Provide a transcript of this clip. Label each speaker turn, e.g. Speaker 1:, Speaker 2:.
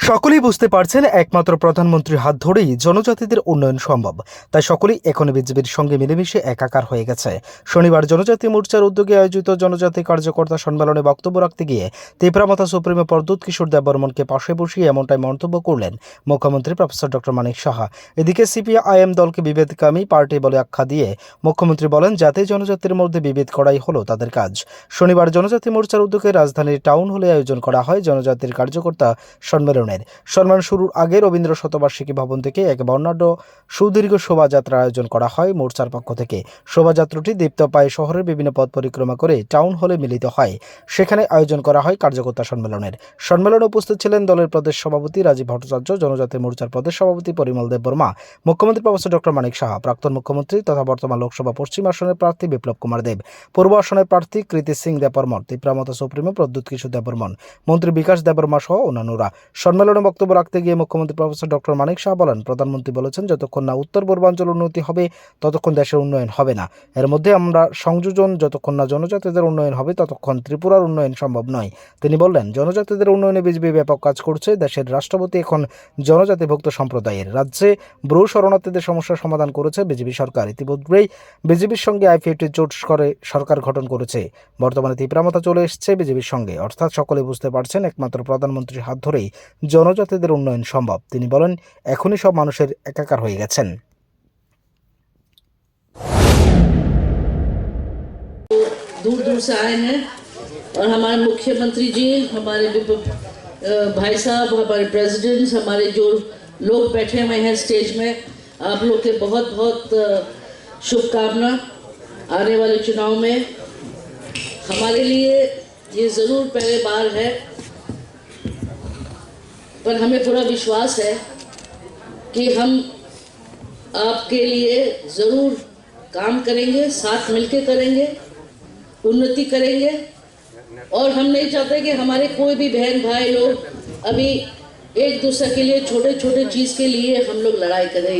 Speaker 1: সকলেই বুঝতে পারছেন একমাত্র প্রধানমন্ত্রীর হাত ধরেই জনজাতিদের উন্নয়ন সম্ভব। তাই সকলেই এখন বিজেপির সঙ্গে মিলেমিশে একাকার হয়ে গেছে। শনিবার জনজাতি মোর্চার উদ্যোগে আয়োজিত জনজাতি কার্যকর্তা সম্মেলনে বক্তব্য রাখতে গিয়ে তীব্রামাতা সুপ্রিমো প্রদ্যুৎ কিশোর দেববর্মনকে পাশে বসিয়ে এমনটাই মন্তব্য করলেন মুখ্যমন্ত্রী প্রফেসর ডক্টর মানিক সাহা। এদিকে সিপিআইএম দলকে বিভেদকামী পার্টি বলে আখ্যা দিয়ে মুখ্যমন্ত্রী বলেন, জাতি জনজাতির মধ্যে বিভেদ করাই হলো তাদের কাজ। শনিবার জনজাতি মোর্চার উদ্যোগে রাজধানীর টাউন হলে আয়োজন করা হয় জনজাতির কার্যকর্তা সম্মেলন শুরুর আগে রবীন্দ্র শতবার্ষিকী ভবন থেকে এক বর্ণাঢ্য সুদীর্ঘ শোভাযাত্রার আয়োজন করা হয় মোর্চার পক্ষ থেকে। শোভাযাত্রাটি দীপ্ত পায়ে শহরের বিভিন্ন পথ পরিক্রমা করে টাউন হলে মিলিত হয়। সেখানে আয়োজন করা হয় কার্যকর্তা সম্মেলনের। সম্মেলনে উপস্থিত ছিলেন দলের প্রদেশ সভাপতি রাজীব ভট্টাচার্য, জনজাতি মোর্চার প্রদেশ সভাপতি পরিমল দেববর্মা, মুখ্যমন্ত্রী প্রফেসর ডক্টর মানিক সাহা, প্রাক্তন মুখ্যমন্ত্রী তথা বর্তমান লোকসভা পশ্চিম আসনের প্রার্থী বিপ্লব কুমার দেব, পূর্ব আসনের প্রার্থী কৃতি সিং দেববর্মন, তীব্রামাতা সুপ্রিমো প্রদ্যুৎ কিশোর দেববর্মন, মন্ত্রী বিকাশ দেববর্মা সহ অন্যান্যরা। সম্মেলনে বক্তব্য রাখতে গিয়ে মুখ্যমন্ত্রী প্রফেসর ডক্টর মানিক সাহা বলেন, প্রধানমন্ত্রী বলেছেন, যতক্ষণ না উত্তর পূর্বাঞ্চল উন্নতি হবে ততক্ষণ দেশের উন্নয়ন হবে না। এর মধ্যে আমরা সংযোজন, যতক্ষণ না জনজাতিদের উন্নয়ন হবে ততক্ষণ ত্রিপুরার উন্নয়ন সম্ভব নয়। তিনি বললেন, জনজাতিদের উন্নয়নে বিজেপি ব্যাপক কাজ করছে। দেশের রাষ্ট্রপতি এখন জনজাতিভুক্ত সম্প্রদায়ের। রাজ্যে ব্রু শরণার্থীদের সমস্যার সমাধান করেছে বিজেপি সরকার। ইতিমধ্যেই বিজেপির সঙ্গে আইপিএফটি জোট করে সরকার গঠন করেছে। বর্তমানে তীব্রামাতা চলে এসছে বিজেপির সঙ্গে। অর্থাৎ সকলে বুঝতে পারছেন একমাত্র প্রধানমন্ত্রীর হাত ধরেই জনজাতিদের উন্নয়ন সম্ভব। তিনি বলেন, এখনই সব মানুষের একাকার হয়ে গেছেন।
Speaker 2: दूर दूर से आए हैं और हमारे मुख्यमंत्री जी, हमारे भाई साहब, हमारे प्रेसिडेंट, हमारे जो लोग बैठे हुए हैं स्टेज में, आप लोग के बहुत बहुत शुभकामना। आने वाले चुनाव में हमारे लिए ये ज़रूर पहले बार है, पर हमें पूरा विश्वास है कि हम आपके लिए ज़रूर काम करेंगे, साथ मिलके करेंगे, उन्नति करेंगे। और हम नहीं चाहते कि हमारे कोई भी बहन भाई लोग अभी एक दूसरे के लिए छोटे छोटे चीज़ के लिए हम लोग लड़ाई करें।